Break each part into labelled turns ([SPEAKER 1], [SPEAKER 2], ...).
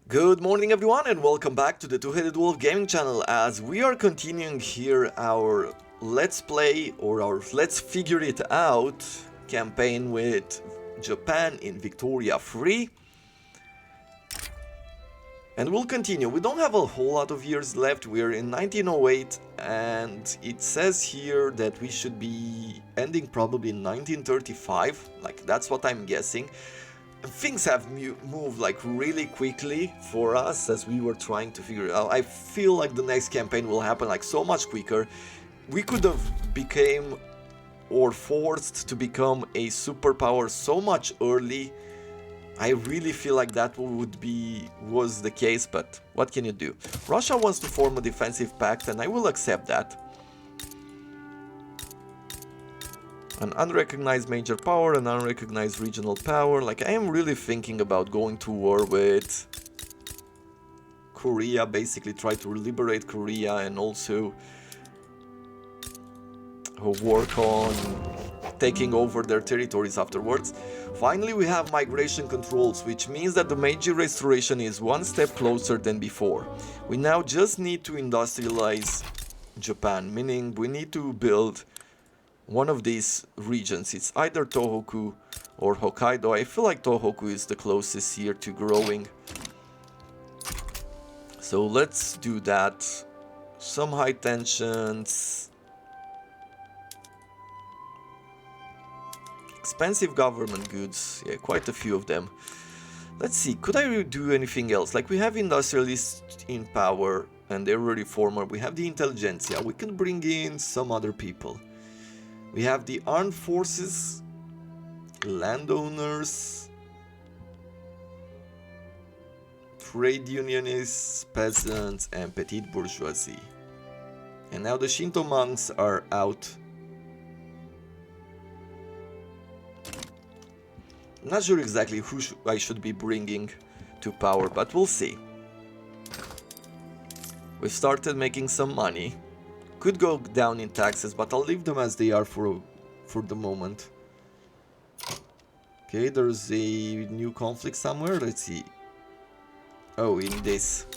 [SPEAKER 1] Good morning everyone and welcome back to the Two-Headed Wolf gaming channel as we are continuing here our Let's Play or our Let's Figure It Out campaign with Japan in Victoria Free. And we'll continue. We don't have a whole lot of years left. We're in 1908 and it says here that we should be ending probably in 1935. Like that's what I'm guessing. Things have moved like really quickly for us as we were trying to figure it out. I feel like the next campaign will happen like so much quicker. We could have became or forced to become a superpower so much early. I really feel like that was the case, but what can you do? Russia wants to form a defensive pact and I will accept that. An unrecognized major power, an unrecognized regional power. Like, I am really thinking about going to war with Korea, basically try to liberate Korea and also work on taking over their territories afterwards. Finally, we have migration controls, which means that the Meiji Restoration is one step closer than before. We now just need to industrialize Japan, meaning we need to build one of these regions. It's either Tohoku or Hokkaido. I feel like Tohoku is the closest here to growing. So let's do that. Some high tensions. Expensive government goods. Yeah, quite a few of them. Let's see, could I do anything else? Like, we have industrialists in power and they're a reformer. We have the intelligentsia. We can bring in some other people. We have the armed forces, landowners, trade unionists, peasants, and petite bourgeoisie. And now the Shinto monks are out. I'm not sure exactly who I should be bringing to power, but we'll see. We've started making some money. Could go down in taxes, but I'll leave them as they are for the moment. Okay, there's a new conflict somewhere. Let's see. Oh, in this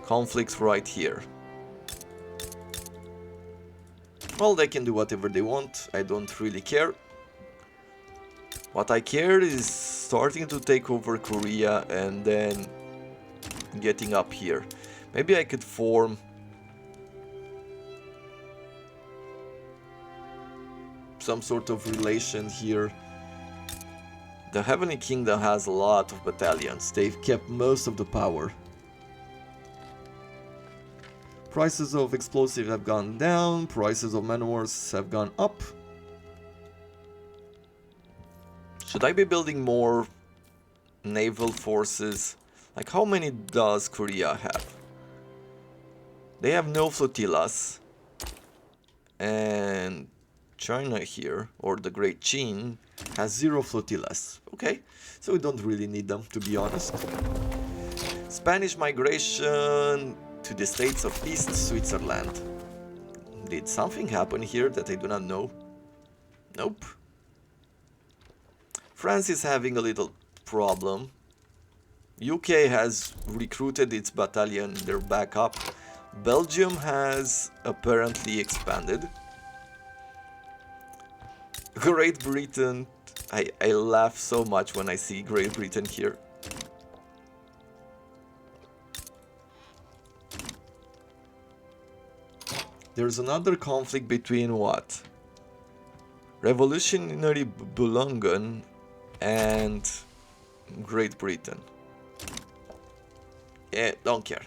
[SPEAKER 1] conflicts right here. Well, they can do whatever they want. I don't really care. What I care is starting to take over Korea and then getting up here. Maybe I could form some sort of relation here. The Heavenly Kingdom has a lot of battalions. They've kept most of the power. Prices of explosives have gone down. Prices of man-o-wars have gone up. Should I be building more naval forces? Like, how many does Korea have? They have no flotillas. And China here, or the Great Qin, has 0 flotillas. Okay, so we don't really need them, to be honest. Spanish migration to the states of East Switzerland. Did something happen here that I do not know? Nope. France is having a little problem. UK has recruited its battalion, they're back up. Belgium has apparently expanded. Great Britain, I laugh so much when I see Great Britain here. There's another conflict between what? Revolutionary Bulungan and Great Britain. Yeah, don't care.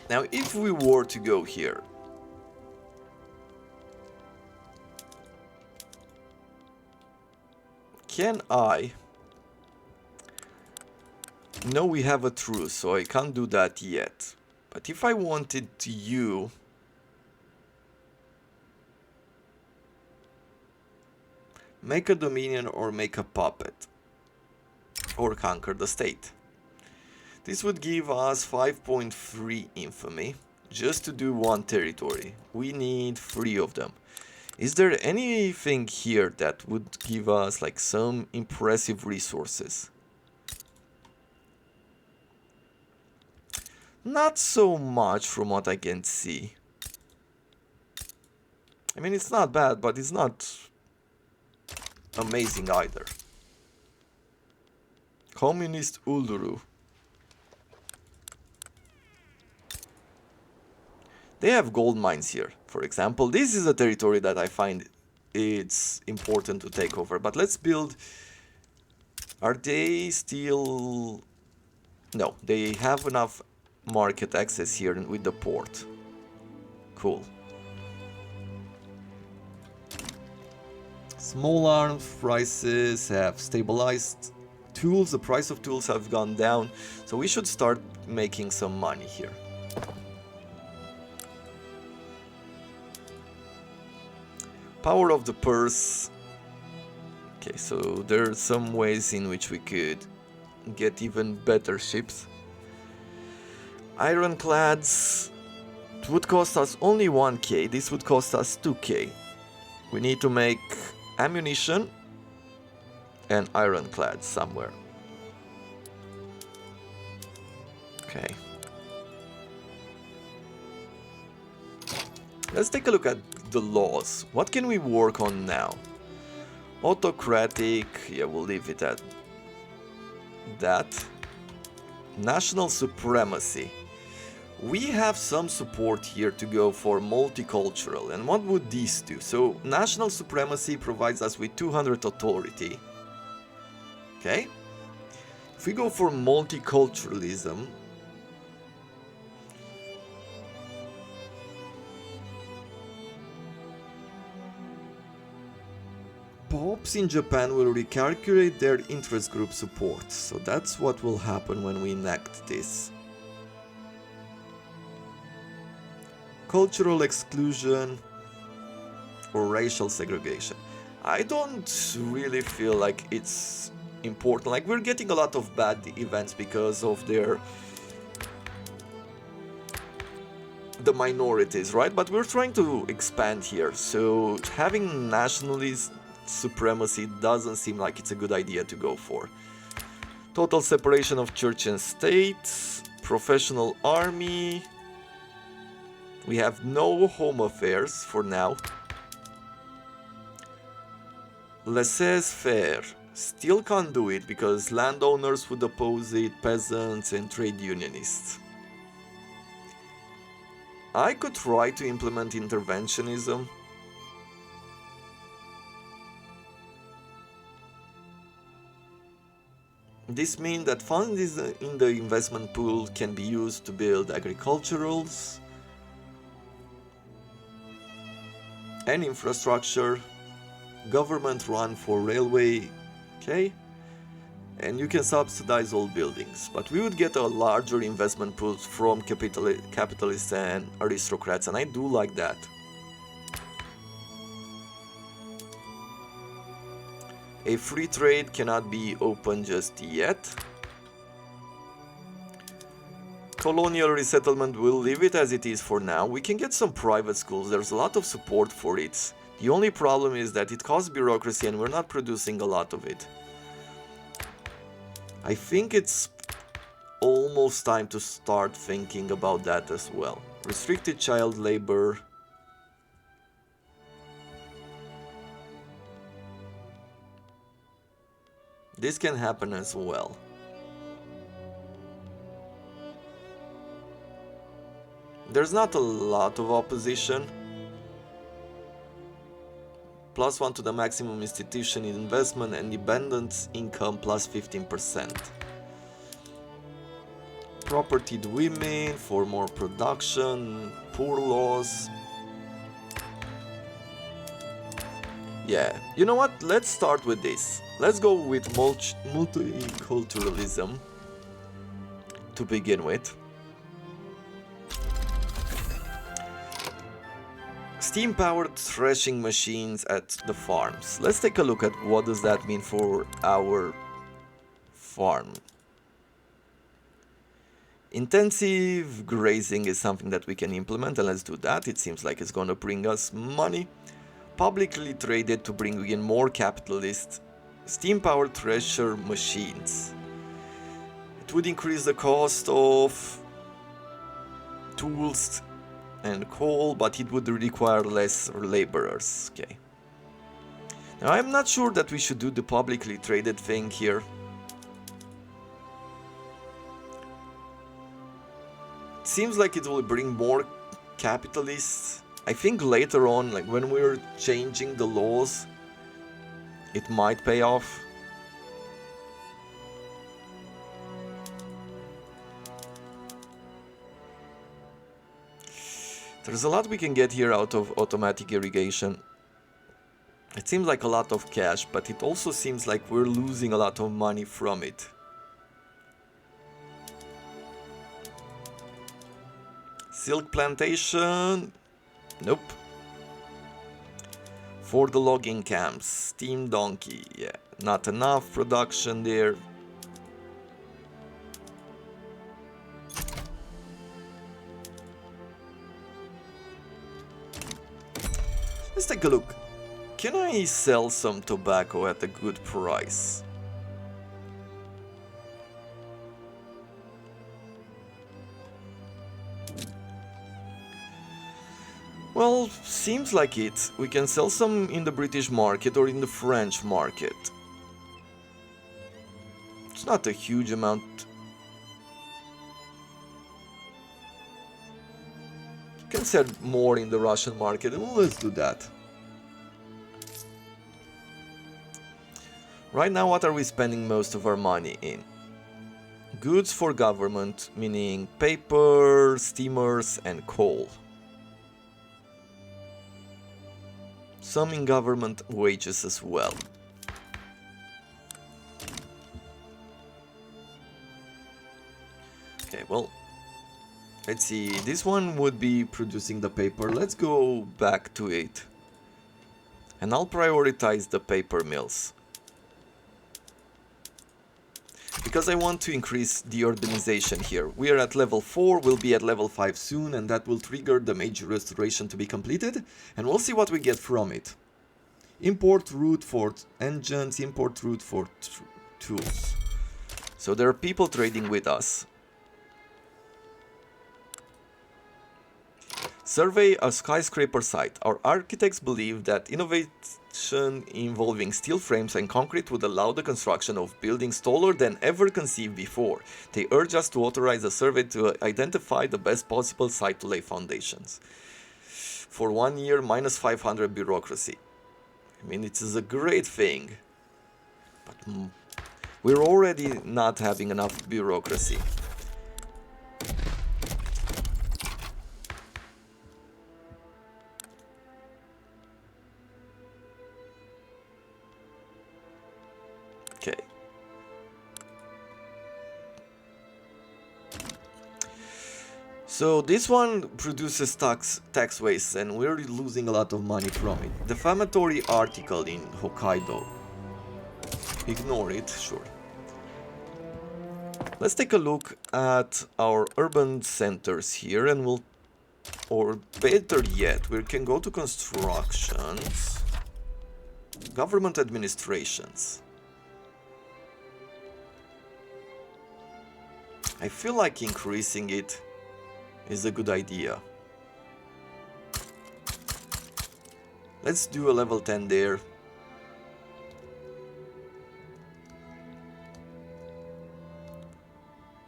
[SPEAKER 1] Now, if we were to go here, can I? No, we have a truce, so I can't do that yet. But if I wanted to you make a dominion or make a puppet or conquer the state. This would give us 5.3 infamy just to do one territory. We need 3 of them. Is there anything here that would give us like some impressive resources? Not so much from what I can see. I mean, it's not bad, but it's not amazing either. Communist Uluru. They have gold mines here, for example. This is a territory that I find it's important to take over. But let's build... Are they still... No, they have enough market access here with the port. Cool. Small arms prices have stabilized. Tools, the price of tools have gone down. So we should start making some money here. Power of the purse. Okay, so there are some ways in which we could get even better ships. Ironclads would cost us only 1k. This would cost us 2k. We need to make ammunition and ironclads somewhere. Okay. Let's take a look at the laws. What can we work on now? Autocratic, yeah, we'll leave it at that. National supremacy. We have some support here to go for multicultural. And what would these do? So, national supremacy provides us with 200 authority. Okay? If we go for multiculturalism, popes in Japan will recalculate their interest group support. So that's what will happen when we enact this. Cultural exclusion or racial segregation. I don't really feel like it's important. Like, we're getting a lot of bad events because of the minorities, right? But we're trying to expand here. So having nationalist supremacy doesn't seem like it's a good idea to go for. Total separation of church and state. Professional army. We have no home affairs for now. Laissez-faire. Still can't do it because landowners would oppose it, peasants and trade unionists. I could try to implement interventionism. This means that funds in the investment pool can be used to build agriculturals and infrastructure, government run for railway, okay? And you can subsidize all buildings, but we would get a larger investment pool from capitalists and aristocrats, and I do like that. A free trade cannot be open just yet. Colonial resettlement, will leave it as it is for now. We can get some private schools, there's a lot of support for it. The only problem is that it costs bureaucracy and we're not producing a lot of it. I think it's almost time to start thinking about that as well. Restricted child labor. This can happen as well. There's not a lot of opposition. +1 to the maximum institution investment and dependent income +15%. Propertied women for more production, poor laws. Yeah, you know what? Let's start with this. Let's go with multiculturalism to begin with. Steam-powered threshing machines at the farms. Let's take a look at what does that mean for our farm. Intensive grazing is something that we can implement, and let's do that. It seems like it's gonna bring us money. publicly traded to bring in more capitalist steam-powered thresher machines. It would increase the cost of tools and coal, but it would require less laborers. Okay. Now I'm not sure that we should do the publicly traded thing here. It seems like it will bring more capitalists. I think later on, like when we're changing the laws, it might pay off. There's a lot we can get here out of automatic irrigation. It seems like a lot of cash, but it also seems like we're losing a lot of money from it. Silk plantation? Nope. For the logging camps, steam donkey, yeah, not enough production there. Let's take a look. Can I sell some tobacco at a good price? Well, seems like it. We can sell some in the British market or in the French market. It's not a huge amount. You can sell more in the Russian market. Well, let's do that. Right now, what are we spending most of our money in? Goods for government, meaning paper, steamers, and coal. Some in government wages as well. Okay, well, let's see. This one would be producing the paper. Let's go back to it. And I'll prioritize the paper mills. Because I want to increase the urbanization here. We are at level 4, we'll be at level 5 soon, and that will trigger the major restoration to be completed, and we'll see what we get from it. Import route for engines, import route for tools. So there are people trading with us. Survey a skyscraper site. Our architects believe that innovation involving steel frames and concrete would allow the construction of buildings taller than ever conceived before. They urge us to authorize a survey to identify the best possible site to lay foundations. For 1 year, minus 500 bureaucracy. I mean, it is a great thing. But we're already not having enough bureaucracy. Okay. So this one produces tax waste, and we're losing a lot of money from it. Defamatory article in Hokkaido. Ignore it, sure. Let's take a look at our urban centers here, and we'll, or better yet, we can go to constructions, government administrations. I feel like increasing it is a good idea. Let's do a level 10 there.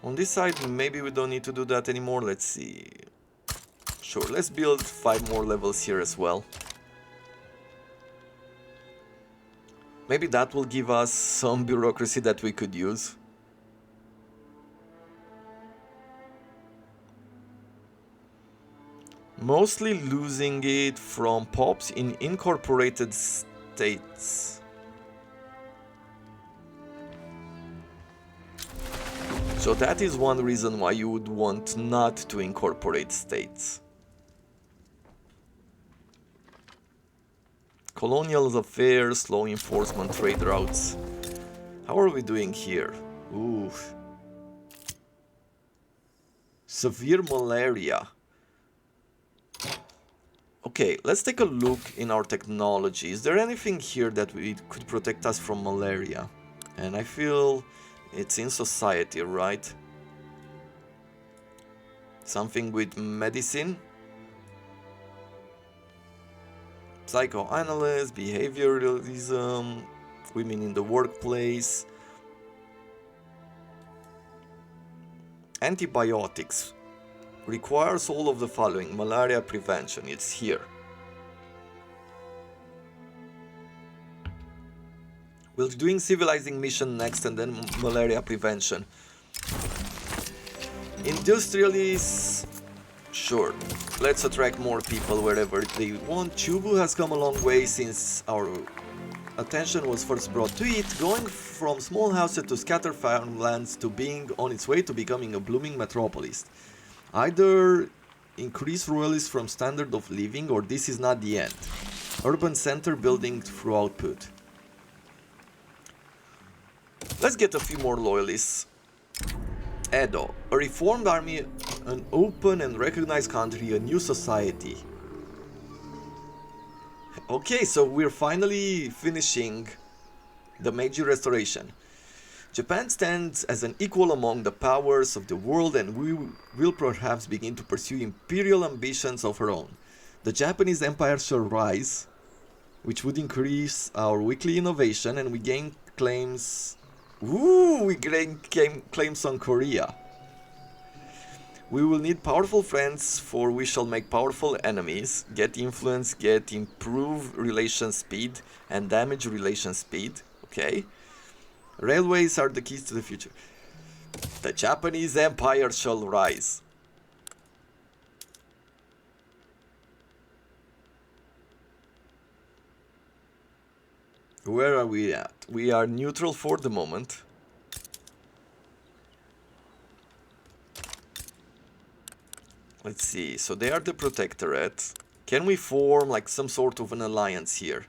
[SPEAKER 1] On this side, maybe we don't need to do that anymore. Let's see. Sure, let's build 5 more levels here as well. Maybe that will give us some bureaucracy that we could use. Mostly losing it from POPs in incorporated states. So that is one reason why you would want not to incorporate states. Colonial affairs, law enforcement, trade routes. How are we doing here? Ooh. Severe malaria. Okay, let's take a look in our technology. Is there anything here that could protect us from malaria? And I feel it's in society, right? Something with medicine? Psychoanalyst, behavioralism, women in the workplace, antibiotics. Requires all of the following. Malaria prevention, it's here. We're doing civilizing mission next and then malaria prevention. Industrialists, sure. Let's attract more people wherever they want. Chubu has come a long way since our attention was first brought to it, going from small houses to scattered farmlands to being on its way to becoming a blooming metropolis. Either increase royalists from standard of living or this is not the end. Urban center building through output. Let's get a few more loyalists. Edo, a reformed army, an open and recognized country, a new society. Okay, so we're finally finishing the Meiji Restoration. Japan stands as an equal among the powers of the world and we will perhaps begin to pursue imperial ambitions of our own. The Japanese Empire shall rise, which would increase our weekly innovation, and we gain claims... we gain claims on Korea. We will need powerful friends, for we shall make powerful enemies, get influence, get improve relation speed, and damage relation speed. Okay. Railways are the keys to the future. The Japanese Empire shall rise. Where are we at? We are neutral for the moment. Let's see, so they are the protectorate. Can we form like some sort of an alliance here?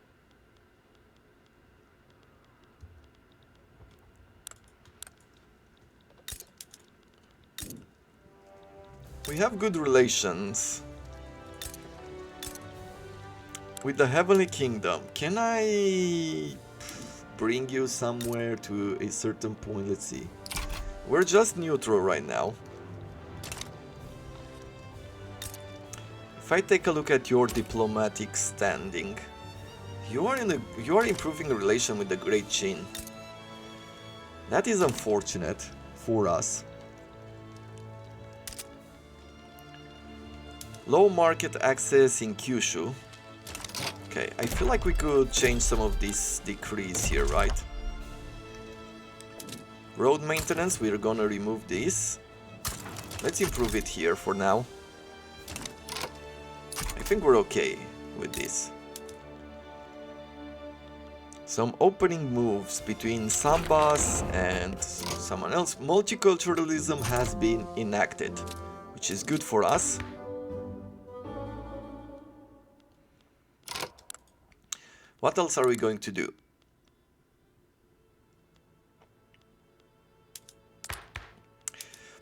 [SPEAKER 1] We have good relations with the Heavenly Kingdom. Can I bring you somewhere to a certain point? Let's see. We're just neutral right now. If I take a look at your diplomatic standing, you are improving a relation with the Great Qin. That is unfortunate for us. Low market access in Kyushu. Okay, I feel like we could change some of these decrees here, right? Road maintenance, we're gonna remove this. Let's improve it here for now. I think we're okay with this. Some opening moves between Sambas and someone else. Multiculturalism has been enacted, which is good for us. What else are we going to do?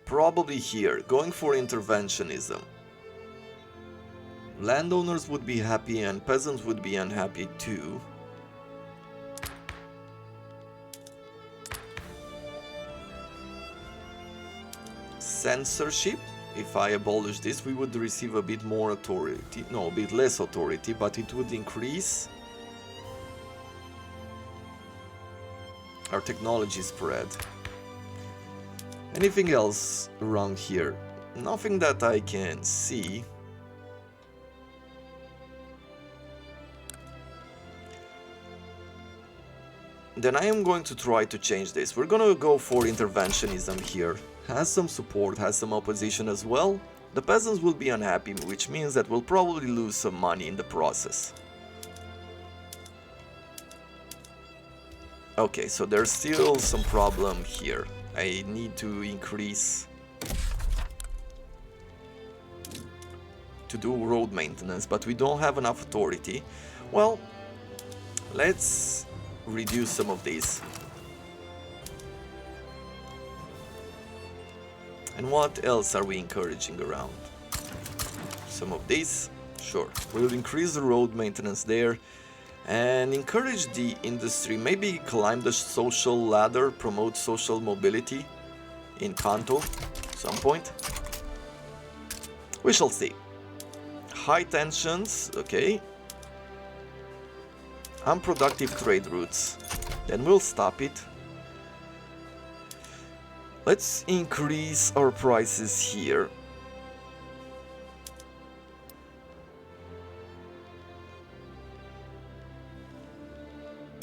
[SPEAKER 1] Probably here, going for interventionism. Landowners would be happy and peasants would be unhappy too. Censorship. If I abolish this, we would receive a bit more authority. No, a bit less authority, but it would increase our technology spread. Anything else around here? Nothing that I can see. Then I am going to try to change this. We're gonna go for interventionism here. Has some support, has some opposition as well. The peasants will be unhappy, which means that we'll probably lose some money in the process. Okay, so there's still some problem here. I need to increase to do road maintenance, but we don't have enough authority. Well, let's reduce some of these. And what else are we encouraging around? Some of these, Sure, we'll increase the road maintenance there and encourage the industry, maybe climb the social ladder, promote social mobility in Kanto at some point. We shall see. High tensions, okay. Unproductive trade routes, then we'll stop it. Let's increase our prices here.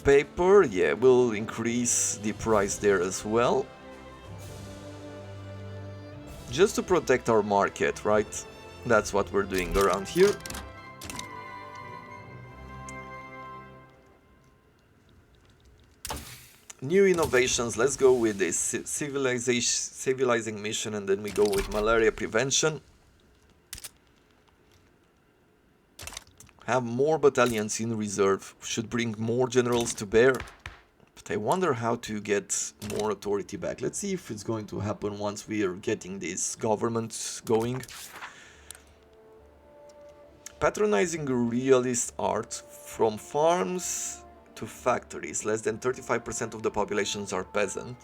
[SPEAKER 1] Paper, yeah, we'll increase the price there as well. Just to protect our market, right? That's what we're doing around here. New innovations, let's go with this civilizing mission, and then we go with malaria prevention. Have more battalions in reserve, should bring more generals to bear. But I wonder how to get more authority back. Let's see if it's going to happen once we are getting this government going. Patronizing realist art from farms to factories. Less than 35% of the populations are peasant.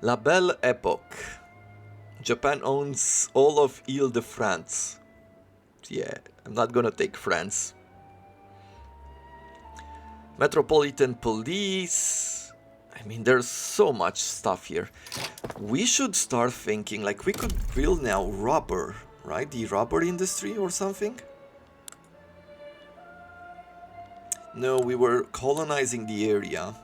[SPEAKER 1] La Belle Epoque. Japan owns all of Ile-de-France. Yeah, I'm not gonna take France. Metropolitan Police. I mean, there's so much stuff here. We should start thinking, like, we could build now rubber, right? The rubber industry or something? No, we were colonizing the area.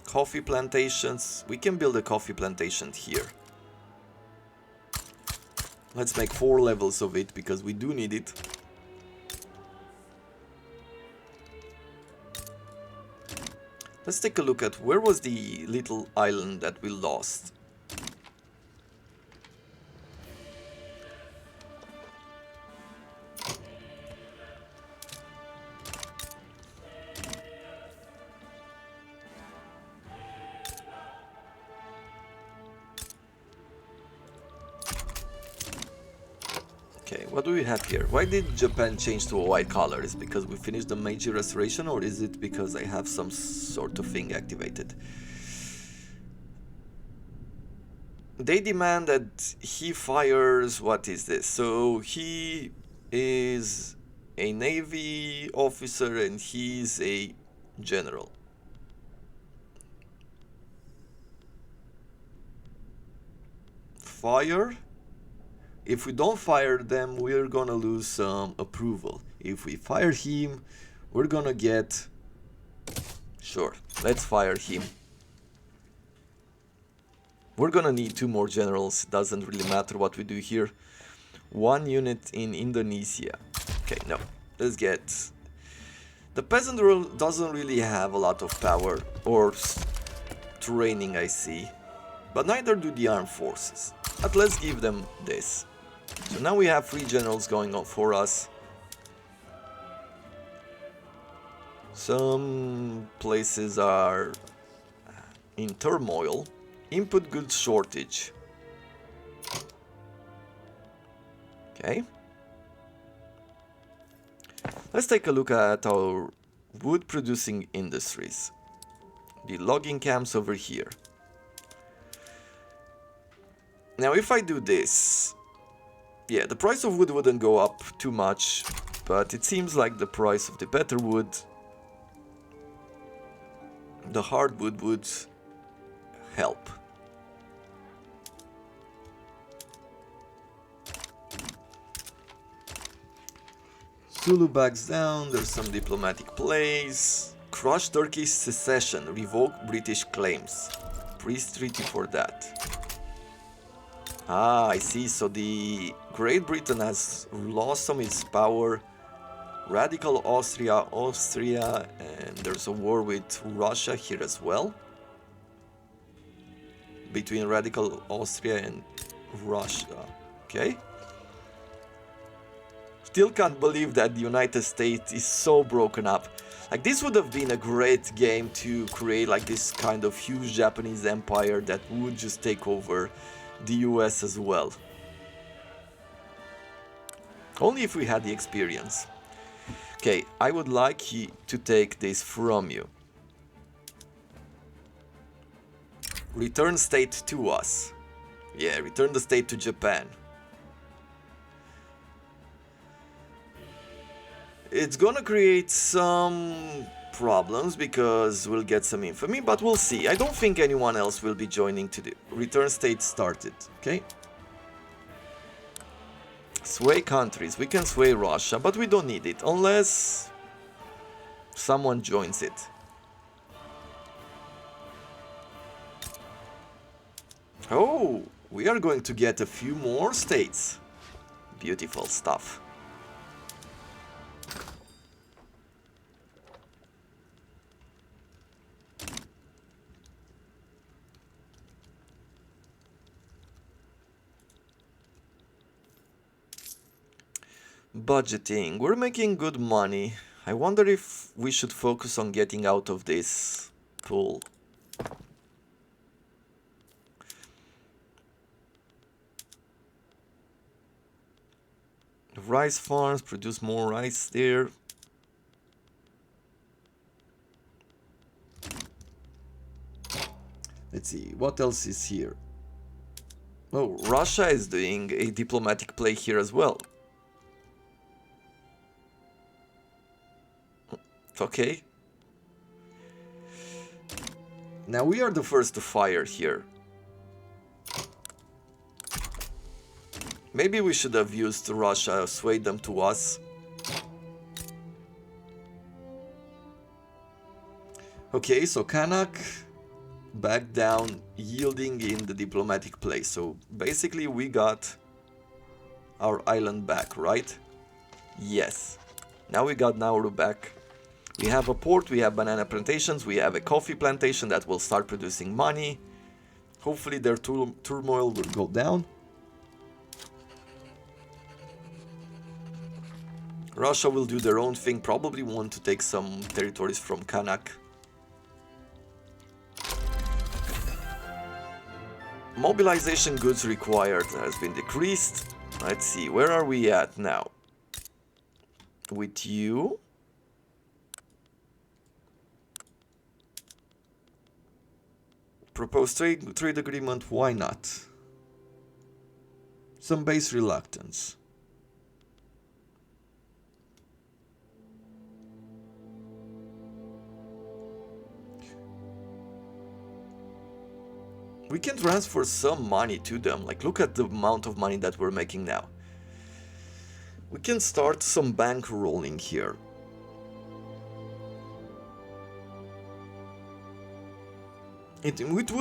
[SPEAKER 1] Coffee plantations. We can build a coffee plantation here. Let's make 4 levels of it because we do need it. Let's take a look at where was the little island that we lost. Okay, what do we have here? Why did Japan change to a white color? Is it because we finished the Meiji Restoration, or is it because I have some sort of thing activated? They demand that he fires... What is this? So he is a Navy officer and he's a general. Fire? If we don't fire them, we're gonna lose some approval. If we fire him, we're gonna get... Sure, let's fire him. We're gonna need 2 more generals, doesn't really matter what we do here. 1 unit in Indonesia. Okay, no, let's get... The peasant rule doesn't really have a lot of power or training, I see. But neither do the armed forces. But let's give them this. So now we have 3 generals going on for us. Some places are in turmoil. Input goods shortage. Okay. Let's take a look at our wood producing industries. The logging camps over here. Now if I do this, yeah, the price of wood wouldn't go up too much, but it seems like the price of the better wood, the hardwood, would help. Sulu backs down, there's some diplomatic plays. Crush Turkish secession, revoke British claims. Peace treaty for that. Ah, I see, so the Great Britain has lost some of its power. Radical Austria, and there's a war with Russia here as well. Between Radical Austria and Russia, okay. still can't believe that the United States is so broken up. Like, this would have been a great game to create like this kind of huge Japanese empire that would just take over the US as well. Only if we had the experience. Okay, I would like to take this from you. Return state to us. Yeah, return the state to Japan. It's gonna create some problems because we'll get some infamy, but we'll see. I don't think anyone else will be joining to the return state started, okay? Sway countries. We can sway Russia, but we don't need it unless someone joins it. Oh, we are going to get a few more states. Beautiful stuff. Budgeting. We're making good money. I wonder if we should focus on getting out of this pool. Rice farms produce more rice there. Let's see, what else is here? Oh, Russia is doing a diplomatic play here as well. Okay. Now we are the first to fire here. Maybe we should have used Russia, swayed them to us. Okay, so Kanak back down, yielding in the diplomatic play. So basically we got our island back, right? Yes. Now we got Nauru back. We have a port, we have banana plantations, we have a coffee plantation that will start producing money. Hopefully their turmoil will go down. Russia will do their own thing, probably want to take some territories from Kanak. Mobilization goods required has been decreased. Let's see, where are we at now? With you? Proposed trade agreement, why not? Some base reluctance. We can transfer some money to them, like look at the amount of money that we're making now. We can start some bank rolling here. It would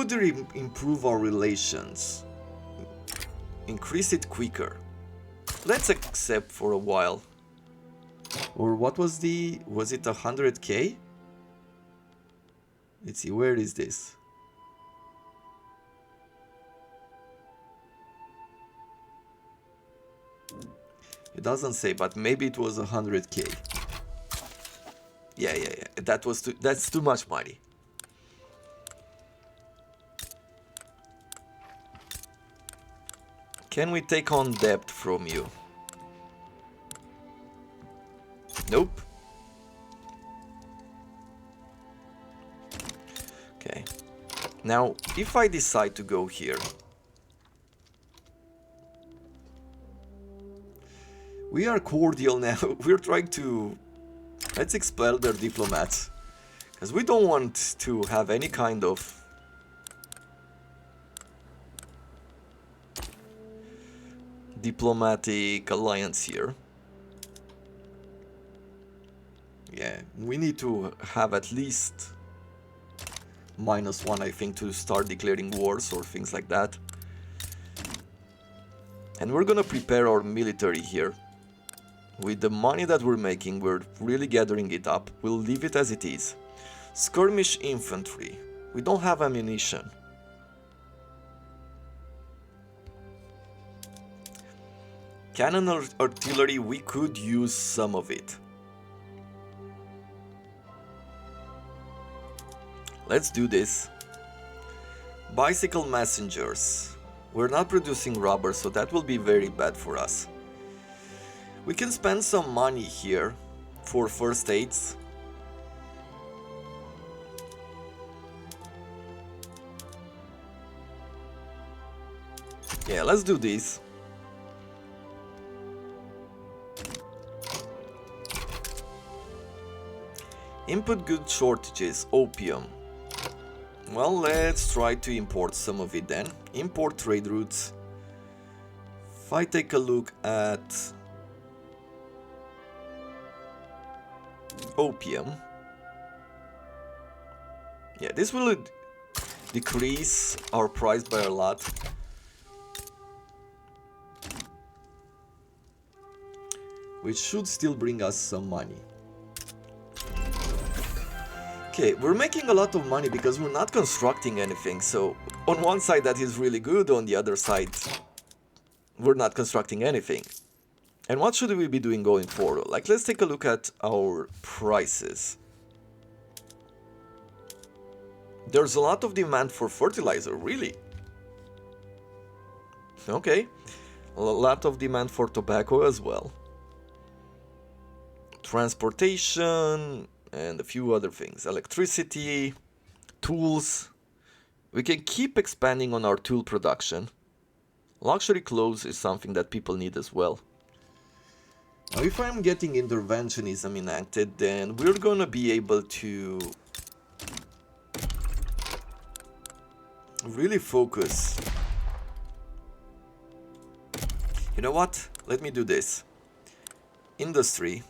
[SPEAKER 1] improve our relations. Increase it quicker. Let's accept for a while. Or what was it 100k? Let's see, where is this? It doesn't say, but maybe it was 100k. Yeah. That's too much money. Can we take on debt from you? Nope. Okay. Now, if I decide to go here, we are cordial now. We're trying to... Let's expel their diplomats. Because we don't want to have any kind of... diplomatic alliance here. Yeah, we need to have at least -1, I think, to start declaring wars or things like that. And we're gonna prepare our military here. With the money that we're making, we're really gathering it up. We'll leave it as it is. Skirmish infantry. We don't have ammunition. Cannon artillery, we could use some of it. Let's do this. Bicycle messengers. We're not producing rubber, so that will be very bad for us. We can spend some money here for first aids. Yeah, let's do this. Input goods shortages, opium. Well, let's try to import some of it then. Import trade routes. If I take a look at opium, yeah, this will decrease our price by a lot. Which should still bring us some money. Okay, we're making a lot of money because we're not constructing anything, so on one side that is really good, on the other side we're not constructing anything. And what should we be doing going forward? Like, let's take a look at our prices. There's a lot of demand for fertilizer, really. Okay, a lot of demand for tobacco as well. Transportation, and a few other things. Electricity, tools. We can keep expanding on our tool production. Luxury clothes is something that people need as well. Now, if I'm getting interventionism enacted, then we're gonna be able to really focus. You know what? Let me do this. Industry.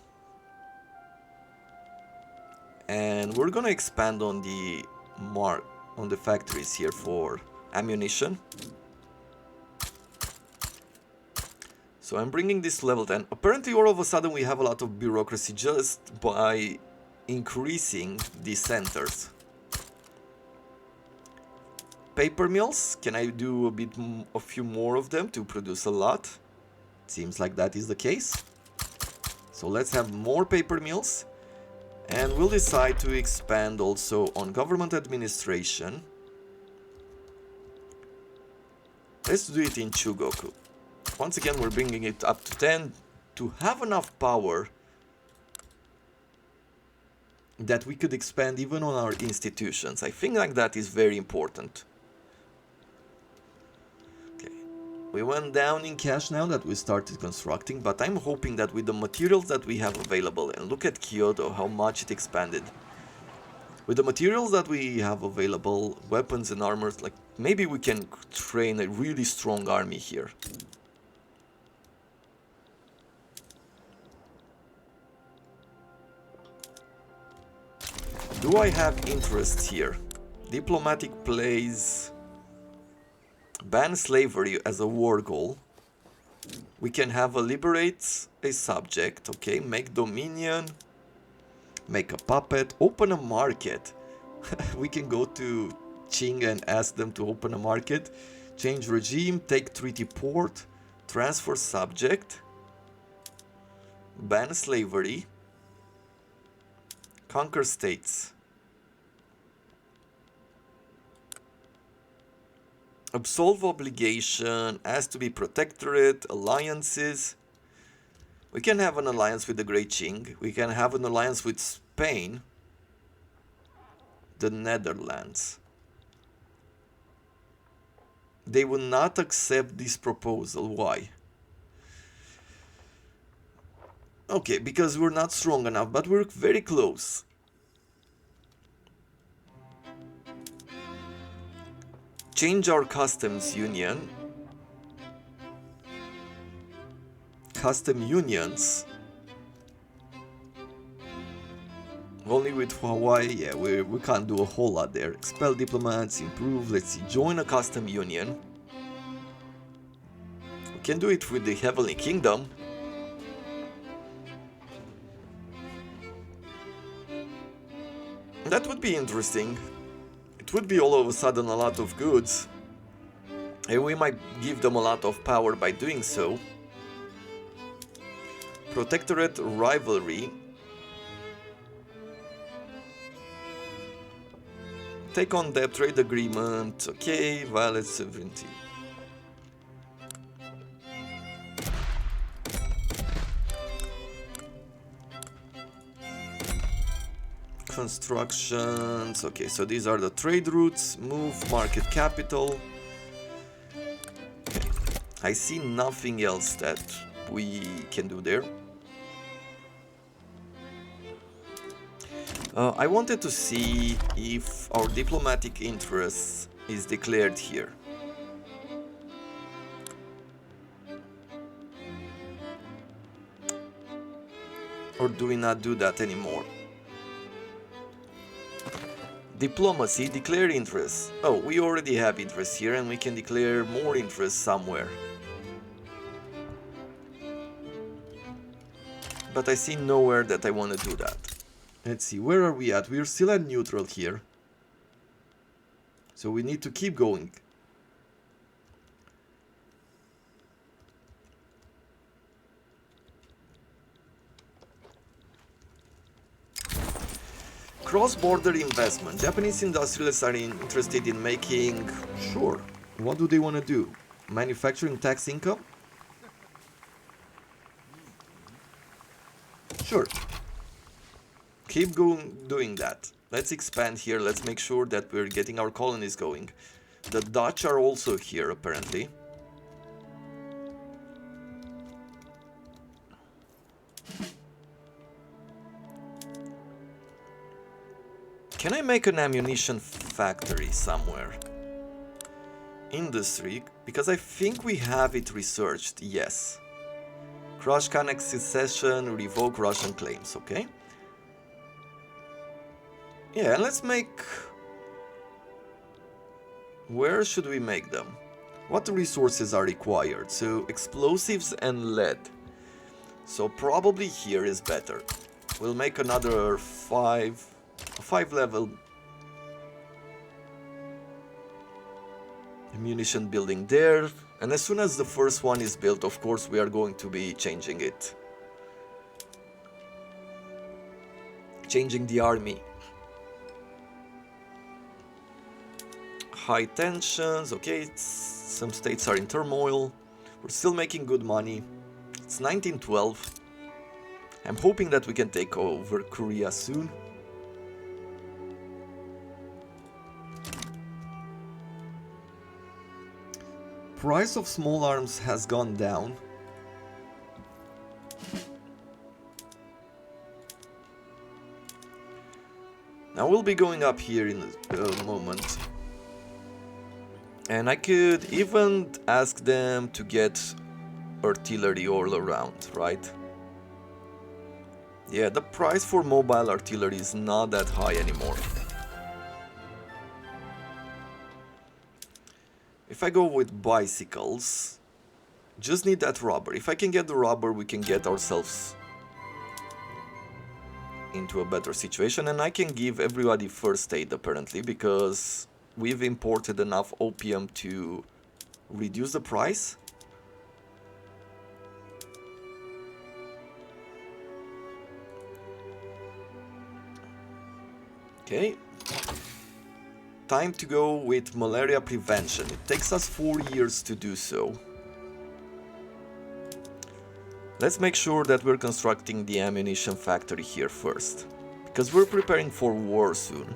[SPEAKER 1] And we're gonna expand on the factories here for ammunition. So I'm bringing this level 10. Apparently all of a sudden we have a lot of bureaucracy just by increasing these centers. Paper mills, can I do a few more of them to produce a lot? Seems like that is the case. So let's have more paper mills. And we'll decide to expand also on government administration. Let's do it in Chugoku. Once again, we're bringing it up to 10 to have enough power that we could expand even on our institutions. I think like that is very important. We went down in cash now that we started constructing, but I'm hoping that with the materials that we have available, and look at Kyoto, how much it expanded. With the materials that we have available, weapons and armors, like maybe we can train a really strong army here. Do I have interest here? Diplomatic plays. Ban slavery as a war goal. We can have a liberate a subject, okay, make dominion, make a puppet, open a market. We can go to Qing and ask them to open a market, change regime, take treaty port, transfer subject, ban slavery, conquer states. Absolve obligation, has to be protectorate, alliances. We can have an alliance with the Great Qing. We can have an alliance with Spain. The Netherlands. They will not accept this proposal. Why? Okay, because we're not strong enough, but we're very close. Change our customs union. Custom unions. Only with Hawaii, yeah, we can't do a whole lot there. Expel diplomats, improve, let's see, join a custom union. We can do it with the Heavenly Kingdom. That would be interesting. It would be all of a sudden a lot of goods. And we might give them a lot of power by doing so. Protectorate rivalry. Take on debt, trade agreement. Okay, violate sovereignty. Constructions. Okay, so these are the trade routes. Move market capital. Okay, I see nothing else that we can do there. I wanted to see if our diplomatic interest is declared here. Or do we not do that anymore? Diplomacy, declare interest. Oh, we already have interest here and we can declare more interest somewhere. But I see nowhere that I want to do that. Let's see, where are we at? We're still at neutral here. So we need to keep going. Cross-border investment. Japanese industrialists are interested in making... Sure. What do they want to do? Manufacturing tax income? Sure. Keep doing that. Let's expand here. Let's make sure that we're getting our colonies going. The Dutch are also here, apparently. Can I make an ammunition factory somewhere? Industry, because I think we have it researched, yes. Crush Khanate secession, revoke Russian claims, okay? Yeah, and let's make... Where should we make them? What resources are required? So, explosives and lead. So probably here is better. We'll make another 5 level ammunition building there, and as soon as the first one is built, of course we are going to be changing it. Changing the army. High tensions, okay, some states are in turmoil. We're still making good money. It's 1912. I'm hoping that we can take over Korea soon. Price of small arms has gone down. Now we'll be going up here in a moment. And I could even ask them to get artillery all around, right? Yeah, the price for mobile artillery is not that high anymore. If I go with bicycles, just need that rubber. If I can get the rubber, we can get ourselves into a better situation. And I can give everybody first aid, apparently, because we've imported enough opium to reduce the price. Okay. Time to go with malaria prevention. It takes us 4 years to do so. Let's make sure that we're constructing the ammunition factory here first, because we're preparing for war soon.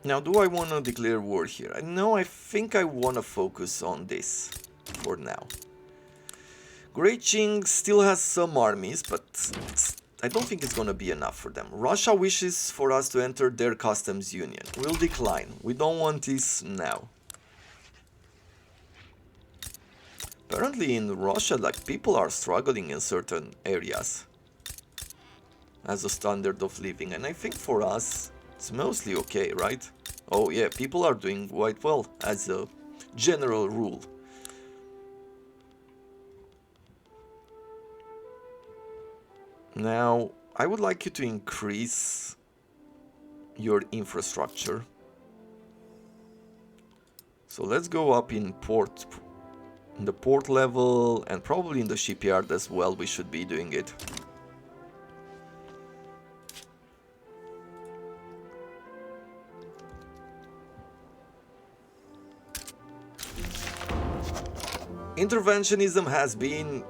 [SPEAKER 1] Now, do I want to declare war here? No, I think I want to focus on this for now. Great Qing still has some armies, but I don't think it's going to be enough for them. Russia wishes for us to enter their customs union. We'll decline. We don't want this now. Apparently in Russia, like, people are struggling in certain areas as a standard of living, and I think for us it's mostly okay, right? Oh yeah, people are doing quite well as a general rule. Now, I would like you to increase your infrastructure. So let's go up in the port level, and probably in the shipyard as well. We should be doing it. Interventionism has been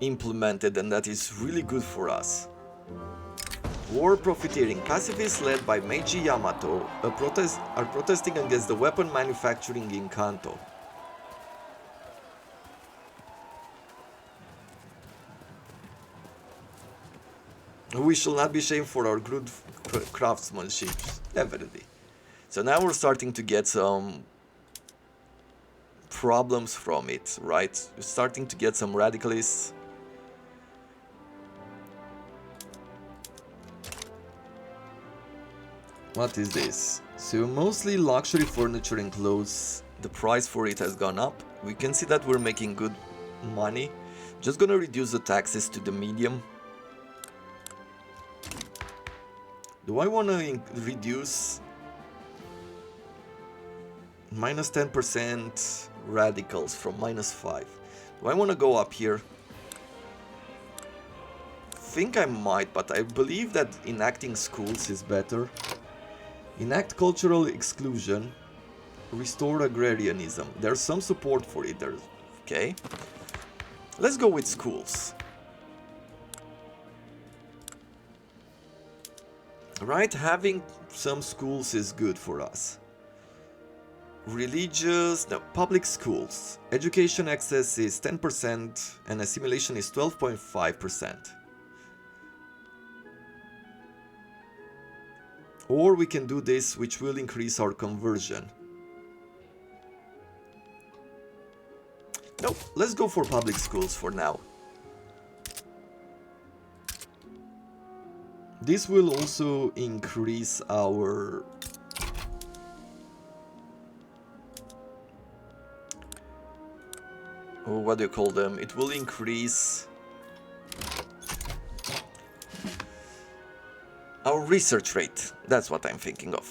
[SPEAKER 1] implemented, and that is really good for us. War profiteering. Pacifists led by Meiji Yamato are protesting against the weapon manufacturing in Kanto. We shall not be shamed for our good craftsmanship, definitely. So now we're starting to get some problems from it, right? We're starting to get some radicalists. What is this? So mostly luxury furniture and clothes. The price for it has gone up. We can see that we're making good money. Just gonna reduce the taxes to the medium. Do I want to reduce minus 10% radicals from -5? Do I want to go up here? Think I might, but I believe that enacting schools is better. Enact cultural exclusion. Restore agrarianism. There's some support for it. Okay. Let's go with schools. Right, having some schools is good for us. Public schools. Education access is 10% and assimilation is 12.5%. Or we can do this, which will increase our conversion. Nope, let's go for public schools for now. This will also increase our what do you call them? It will increase our research rate. That's what I'm thinking of.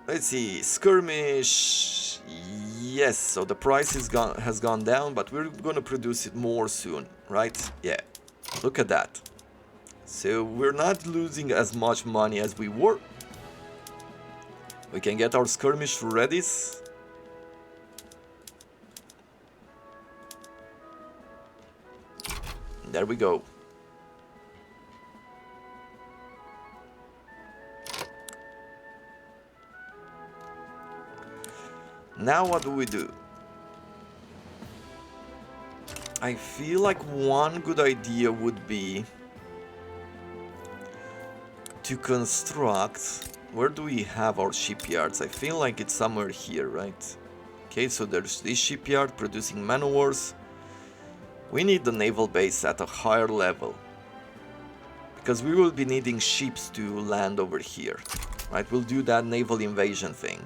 [SPEAKER 1] Let's see, skirmish. Yes, so the price has gone down, but we're gonna produce it more soon, right? Yeah, look at that. So we're not losing as much money as we were. We can get our skirmish ready. There we go. Now what do we do? I feel like one good idea would be to construct... Where do we have our shipyards? I feel like it's somewhere here, right? Okay, so there's this shipyard producing man o' wars. We need the naval base at a higher level, because we will be needing ships to land over here, right? We'll do that naval invasion thing.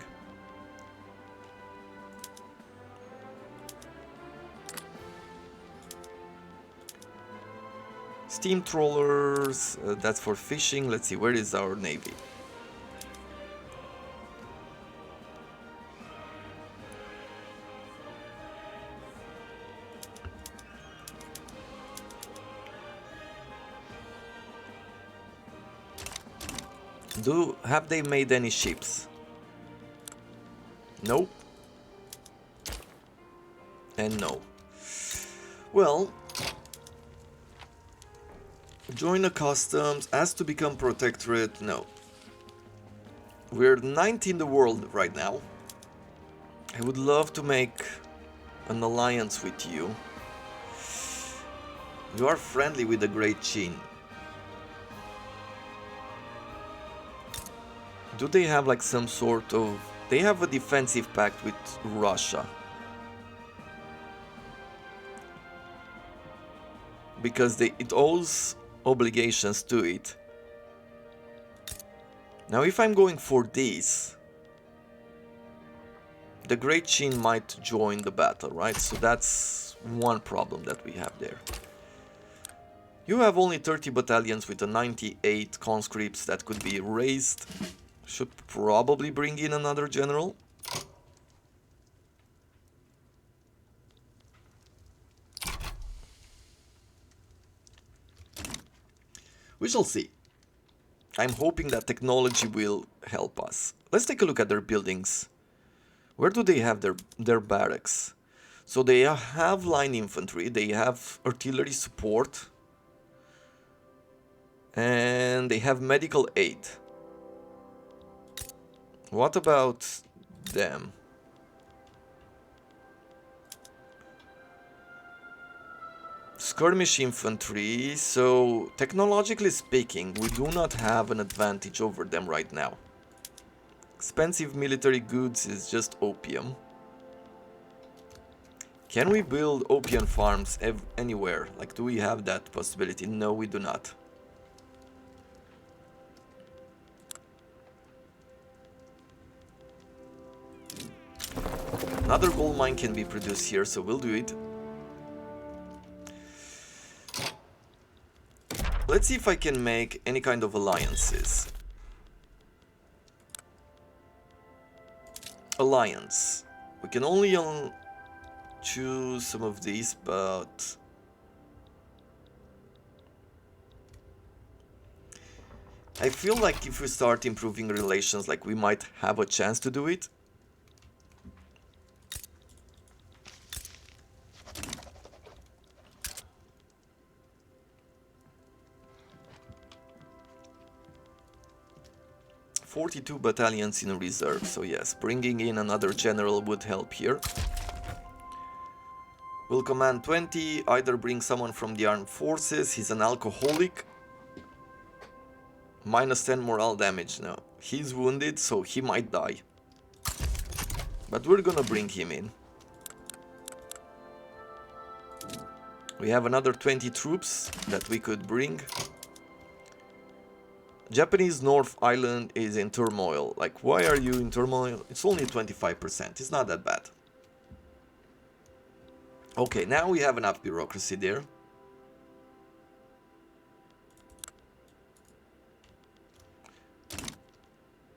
[SPEAKER 1] Steam trawlers, that's for fishing. Let's see, where is our navy? Have they made any ships? Nope. And no. Well, join the customs, ask to become protectorate. No. We're 9th in the world right now. I would love to make an alliance with you. You are friendly with the Great Qin. Do they have like some sort of... They have a defensive pact with Russia. Because it owes obligations to it. Now if I'm going for this, the Great Qin might join the battle, right? So that's one problem that we have there. You have only 30 battalions with a 98 conscripts that could be raised. Should probably bring in another general. We shall see. I'm hoping that technology will help us. Let's take a look at their buildings. Where do they have their barracks? So they have line infantry, they have artillery support, and they have medical aid. What about them? Skirmish infantry, so technologically speaking, we do not have an advantage over them right now. Expensive military goods is just opium. Can we build opium farms anywhere? Like, do we have that possibility? No, we do not. Another gold mine can be produced here, so we'll do it. Let's see if I can make any kind of alliances. Alliance. We can only choose some of these, but I feel like if we start improving relations, like we might have a chance to do it. "42 battalions in reserve, so yes, bringing in another general would help here. Will command 20, either bring someone from the armed forces, he's an alcoholic. Minus 10 morale damage now. He's wounded, so he might die. But we're gonna bring him in. We have another 20 troops that we could bring. Japanese North Island is in turmoil. Like, why are you in turmoil? It's only 25%. It's not that bad. Okay, now we have enough bureaucracy there.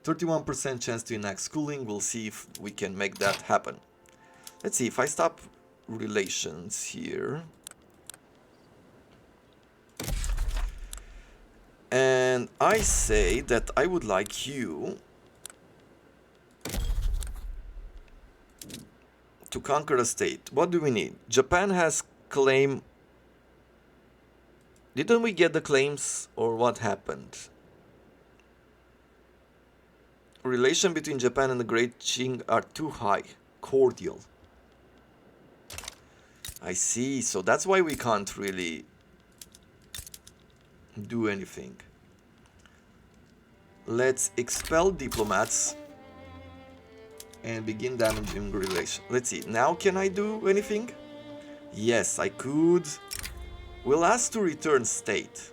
[SPEAKER 1] "31% chance to enact schooling." We'll see if we can make that happen. Let's see, if I stop relations here. And I say that I would like you to conquer a state. What do we need? Japan has claim. Didn't we get the claims, or what happened? Relation between Japan and the Great Qing are too high. Cordial. I see, so that's why we can't really do anything. Let's expel diplomats and begin damaging relations. Let's see, now can I do anything? Yes, I could. We'll ask to return state.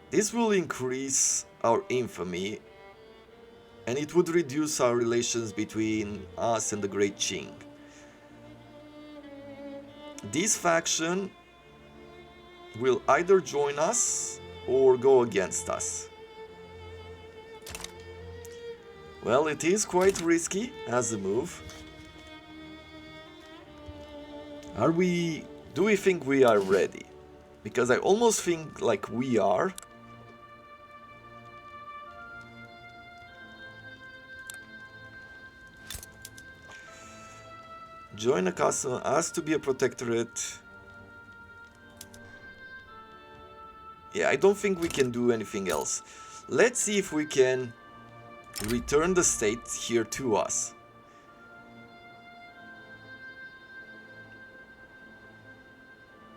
[SPEAKER 1] This will increase our infamy, and it would reduce our relations between us and the Great Qing. This faction will either join us or go against us. Well, it is quite risky as a move. Do we think we are ready? Because I almost think like we are. Join a castle, ask to be a protectorate. Yeah, I don't think we can do anything else. Let's see if we can return the state here to us.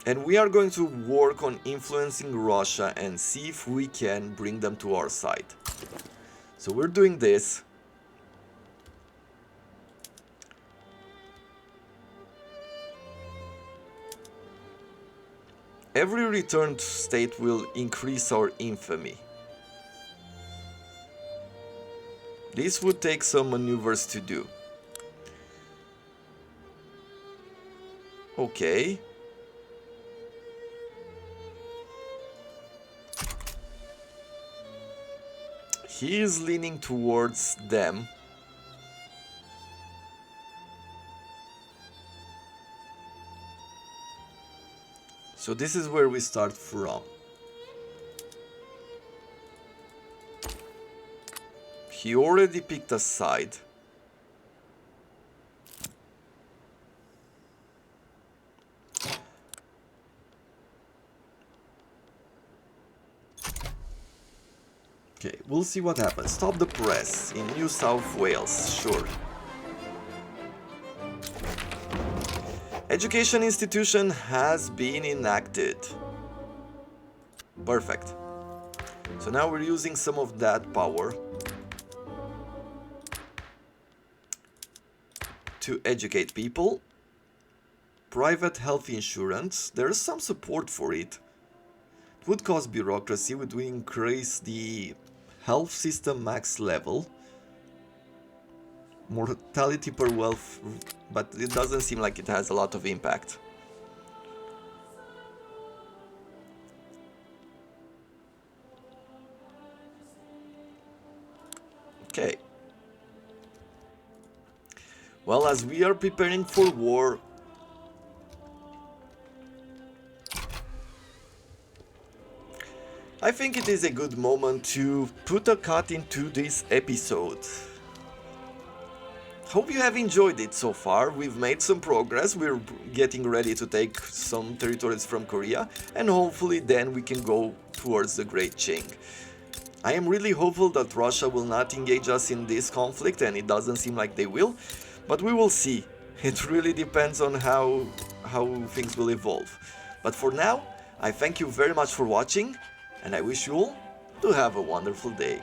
[SPEAKER 1] And we are going to work on influencing Russia and see if we can bring them to our side. So we're doing this. Every returned state will increase our infamy. This would take some maneuvers to do. Okay. He is leaning towards them. So this is where we start from. He already picked a side. Okay, we'll see what happens. Stop the press in New South Wales, sure. Education institution has been enacted. Perfect. So now we're using some of that power to educate people. Private health insurance, there's some support for it. It would cause bureaucracy, would increase the health system max level. Mortality per wealth, but it doesn't seem like it has a lot of impact. Okay. Well, as we are preparing for war, I think it is a good moment to put a cut into this episode. Hope you have enjoyed it so far. We've made some progress. We're getting ready to take some territories from Korea, and hopefully then we can go towards the Great Qing. I am really hopeful that Russia will not engage us in this conflict, and it doesn't seem like they will, but we will see. It really depends on how things will evolve. But for now, I thank you very much for watching, and I wish you all to have a wonderful day.